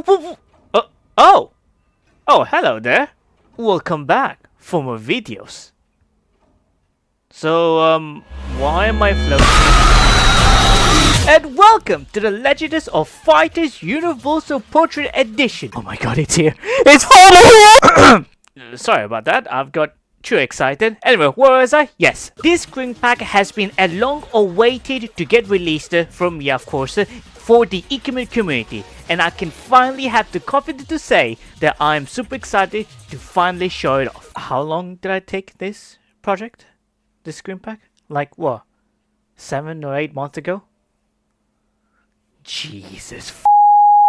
Oh! Oh, hello there. Welcome back for more videos. So, why am I floating? And welcome to the Legends of Fighters Universal Portrait Edition. Oh my god, it's here. It's finally here! Sorry about that, I've got too excited. Anyway, where was I? Yes, this Screenpack has been a long awaited to get released from, of course, for the Ikemen community. And I can finally have the confidence to say that I'm super excited to finally show it off. How long did I take this project? This Screenpack? Like what? 7 or 8 months ago? Jesus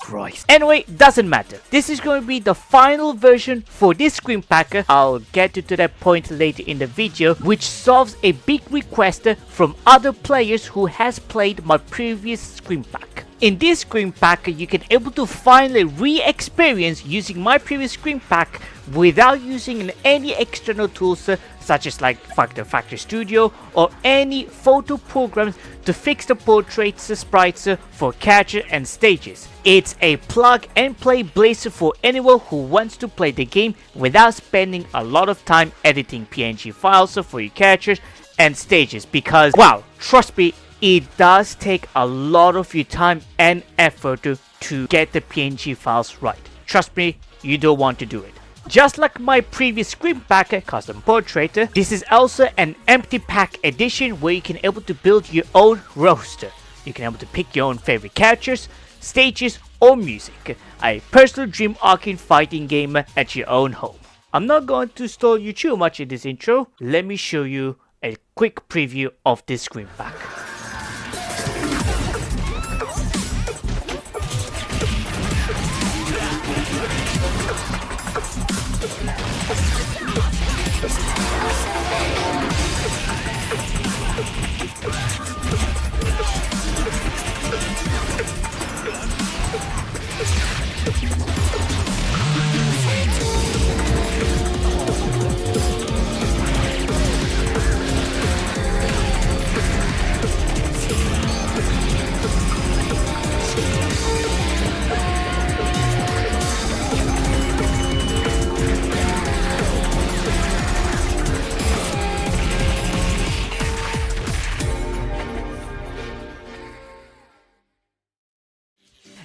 Christ. Anyway, doesn't matter. This is going to be the final version for this Screenpack. I'll get to that point later in the video, which solves a big request from other players who has played my previous Screenpack. In this Screenpack, you can able to finally re-experience using my previous Screenpack without using any external tools such as like Factory Studio or any photo programs to fix the portraits, sprites for characters and stages. It's a plug and play blazer for anyone who wants to play the game without spending a lot of time editing PNG files for your characters and stages, because wow, trust me, it does take a lot of your time and effort to get the PNG files right. Trust me, you don't want to do it. Just like my previous Screenpack custom portrait, this is also an empty pack edition where you can able to build your own roster. You can able to pick your own favorite characters, stages or music. A personal dream arcade fighting game at your own home. I'm not going to stall you too much in this intro. Let me show you a quick preview of this Screenpack.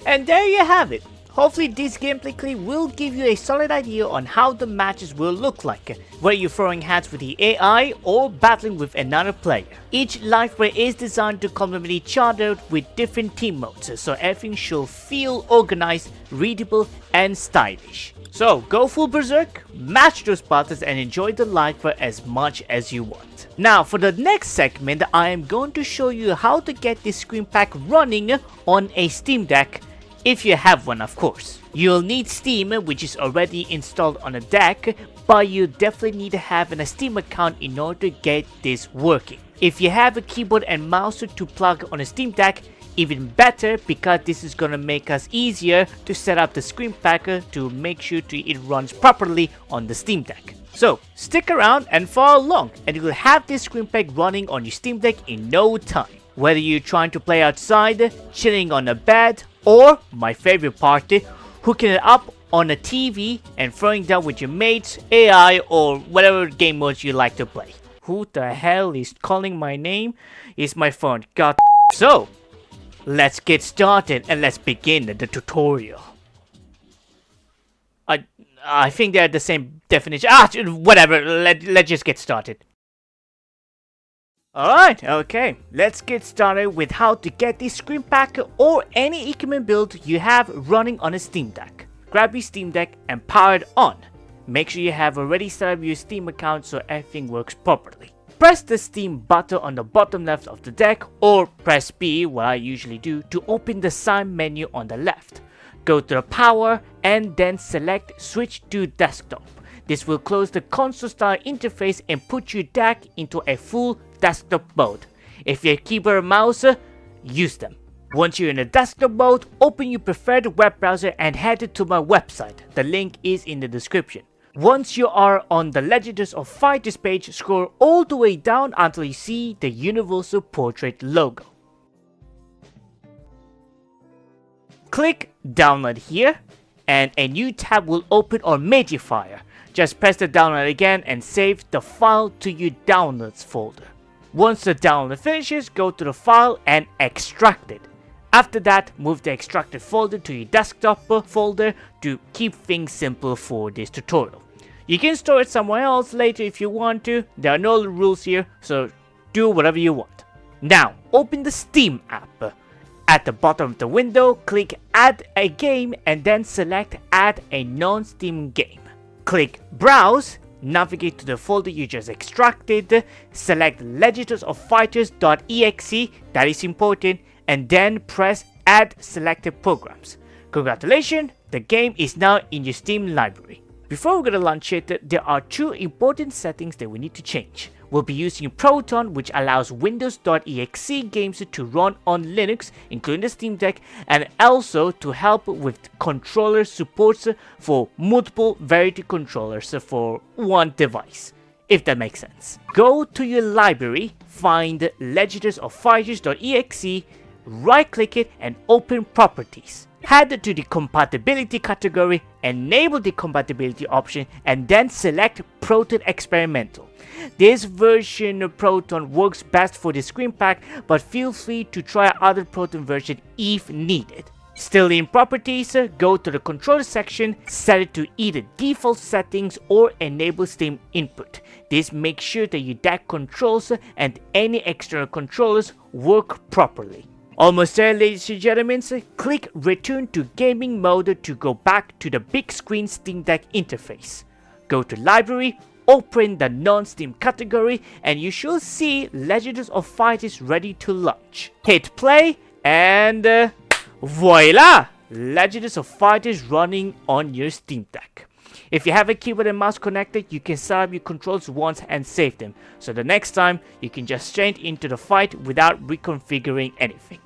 And there you have it. Hopefully this gameplay clip will give you a solid idea on how the matches will look like, whether you're throwing hands with the AI or battling with another player. Each life ray is designed to complement each other with different team modes, so everything should feel organized, readable and stylish. So go full berserk, match those buttons and enjoy the life ray as much as you want. Now for the next segment, I am going to show you how to get this Screenpack running on a Steam Deck. If you have one, of course. You'll need Steam, which is already installed on a deck, but you definitely need to have a Steam account in order to get this working. If you have a keyboard and mouse to plug on a Steam Deck, even better, because this is gonna make us easier to set up the Screenpack to make sure it runs properly on the Steam Deck. So stick around and follow along, and you will have this Screenpack running on your Steam Deck in no time. Whether you're trying to play outside, chilling on a bed, or my favorite part, hooking it up on a TV and throwing down with your mates, AI or whatever game modes you like to play. Who the hell is calling my name? It's my phone. God. So, let's get started and let's begin the tutorial. I think they're the same definition. Whatever. Let's just get started. Alright, okay, let's get started with how to get this Screenpack or any Ikemen build you have running on a Steam Deck. Grab your Steam Deck and power it on. Make sure you have already set up your Steam account so everything works properly. Press the Steam button on the bottom left of the deck, or press B, what I usually do, to open the sign menu on the left. Go to the power and then select switch to desktop. This will close the console style interface and put your deck into a full desktop mode. If you have keyboard and mouse, use them. Once you're in the desktop mode, open your preferred web browser and head to my website. The link is in the description. Once you are on the Legends of Fighters page, scroll all the way down until you see the Universal Portrait logo. Click download here, and a new tab will open on Mediafire. Just press the download again and save the file to your downloads folder. Once the download finishes, go to the file and extract it. After that, move the extracted folder to your desktop folder to keep things simple for this tutorial. You can store it somewhere else later if you want to. There are no rules here, so do whatever you want. Now, open the Steam app. At the bottom of the window, click Add a Game and then select Add a non-Steam game. Click Browse, navigate to the folder you just extracted, select legendsofFighters.exe, that is important, and then press Add Selected Programs. Congratulations, the game is now in your Steam library. Before we're gonna launch it, there are two important settings that we need to change. We'll be using Proton, which allows Windows.exe games to run on Linux, including the Steam Deck, and also to help with controller supports for multiple variety controllers for one device, if that makes sense. Go to your library, find legendsofFighters.exe, right-click it and open Properties. Head to the Compatibility category, enable the Compatibility option, and then select Proton Experimental. This version of Proton works best for the Screenpack, but feel free to try other Proton version if needed. Still in Properties, go to the Controller section, set it to either default settings or enable Steam input. This makes sure that your DAC controls and any external controllers work properly. Almost there, ladies and gentlemen, click Return to Gaming Mode to go back to the big screen Steam Deck interface. Go to Library, open the non-Steam category, and you should see Legends of Fighters ready to launch. Hit play, and voila! Legends of Fighters running on your Steam Deck. If you have a keyboard and mouse connected, you can set up your controls once and save them, so the next time you can just straight into the fight without reconfiguring anything.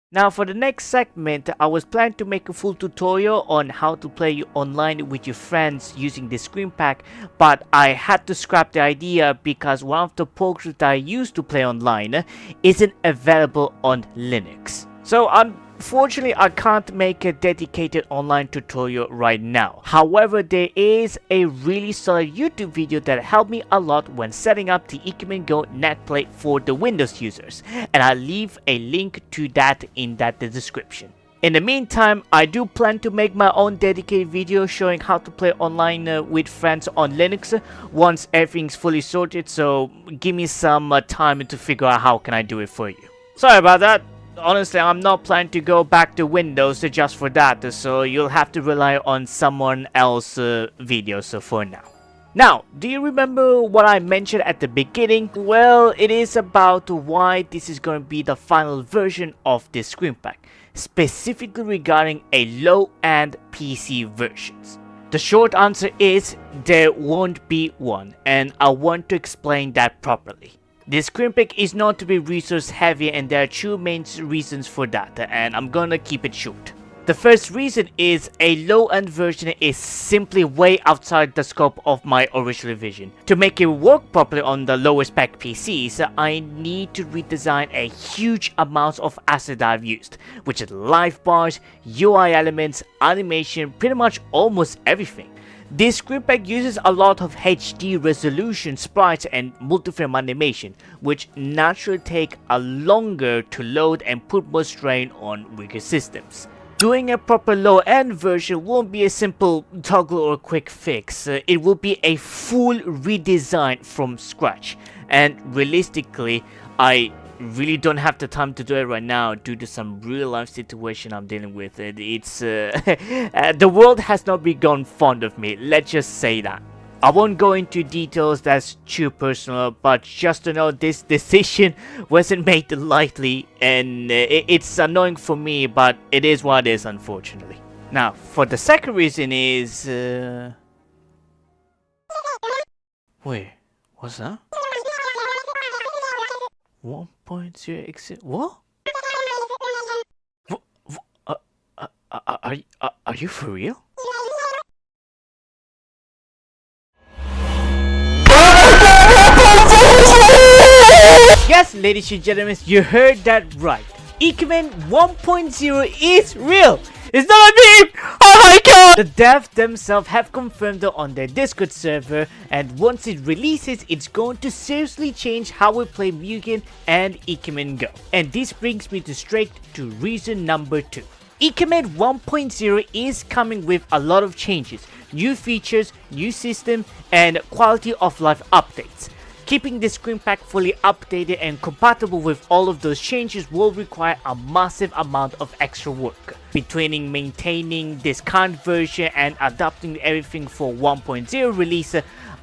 Now for the next segment, I was planning to make a full tutorial on how to play online with your friends using the Screenpack, but I had to scrap the idea because one of the programs that I used to play online isn't available on Linux. So unfortunately, I can't make a dedicated online tutorial right now. However, there is a really solid YouTube video that helped me a lot when setting up the Ikemen GO Netplay for the Windows users, and I'll leave a link to that in the description. In the meantime, I do plan to make my own dedicated video showing how to play online with friends on Linux once everything's fully sorted, so give me some time to figure out how can I do it for you. Sorry about that. Honestly, I'm not planning to go back to Windows just for that, so you'll have to rely on someone else's videos for now. Now, do you remember what I mentioned at the beginning? Well, it is about why this is going to be the final version of this Screenpack, specifically regarding a low-end PC versions. The short answer is there won't be one, and I want to explain that properly. This Screenpack is not to be resource heavy, and there are two main reasons for that, and I'm gonna keep it short. The first reason is a low-end version is simply way outside the scope of my original vision. To make it work properly on the lower spec PCs, I need to redesign a huge amount of assets that I've used, which is live bars, UI elements, animation, pretty much almost everything. This Screenpack uses a lot of HD resolution sprites and multi-frame animation, which naturally take a longer to load and put more strain on weaker systems. Doing a proper low-end version won't be a simple toggle or quick fix, it will be a full redesign from scratch, and realistically, I really don't have the time to do it right now due to some real life situation I'm dealing with. It's the world has not begun fond of me, let's just say that. I won't go into details, that's too personal, but just to know this decision wasn't made lightly, and it's annoying for me, but it is what it is, unfortunately. Now, for the second reason is wait, what's that? 1.0 exit. What? Are you for real? Yes, ladies and gentlemen, you heard that right. Ikemen 1.0 is real! It's not a meme! Oh my god! The devs themselves have confirmed it on their Discord server, and once it releases, it's going to seriously change how we play Mugen and Ikemen GO. And this brings me straight to reason number 2. Ikemen 1.0 is coming with a lot of changes, new features, new system, and quality of life updates. Keeping the Screenpack fully updated and compatible with all of those changes will require a massive amount of extra work. Between maintaining this current version and adapting everything for 1.0 release,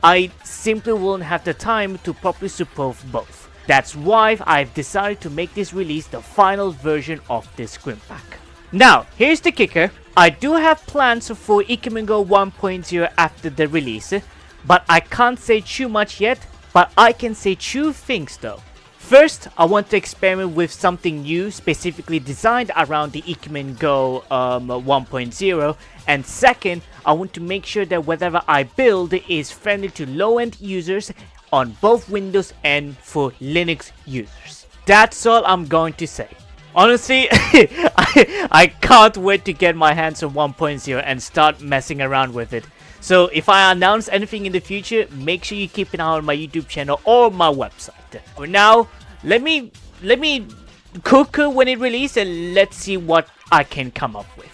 I simply won't have the time to properly support both. That's why I've decided to make this release the final version of this Screenpack. Now, here's the kicker. I do have plans for Ikemen GO 1.0 after the release, but I can't say too much yet. But I can say two things though. First, I want to experiment with something new specifically designed around the Ikemen GO 1.0, and second, I want to make sure that whatever I build is friendly to low-end users on both Windows and for Linux users. That's all I'm going to say. Honestly, I can't wait to get my hands on 1.0 and start messing around with it. So if I announce anything in the future, make sure you keep an eye on my YouTube channel or my website. For now, let me cook when it releases and let's see what I can come up with.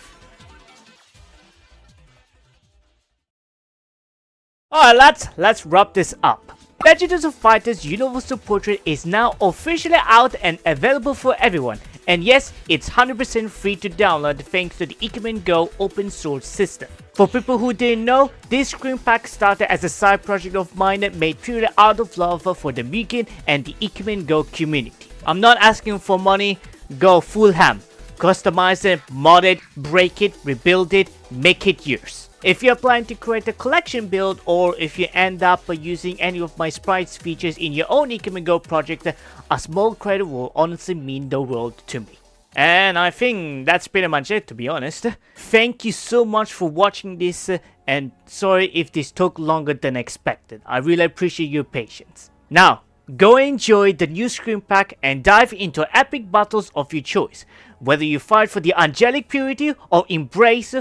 Alright, let's wrap this up. Legends of Fighters Universal Portrait is now officially out and available for everyone. And yes, it's 100% free to download thanks to the Ikemen GO open source system. For people who didn't know, this Screenpack started as a side project of mine made purely out of love for the Mugen and the Ikemen GO community. I'm not asking for money, go full ham. Customize it, mod it, break it, rebuild it, make it yours. If you're planning to create a collection build, or if you end up using any of my sprites features in your own Ikemen GO project, a small credit will honestly mean the world to me. And I think that's pretty much it, to be honest. Thank you so much for watching this, and sorry if this took longer than expected. I really appreciate your patience. Now, go enjoy the new Screenpack and dive into epic battles of your choice, whether you fight for the angelic purity or embrace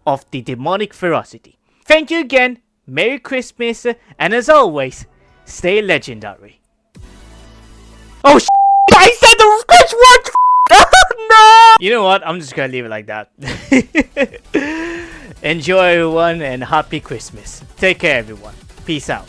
of the demonic ferocity. Thank you again, Merry Christmas, and as always, stay legendary. Oh sh**, I said the first word! No! You know what, I'm just gonna leave it like that. Enjoy everyone and happy Christmas. Take care everyone. Peace out.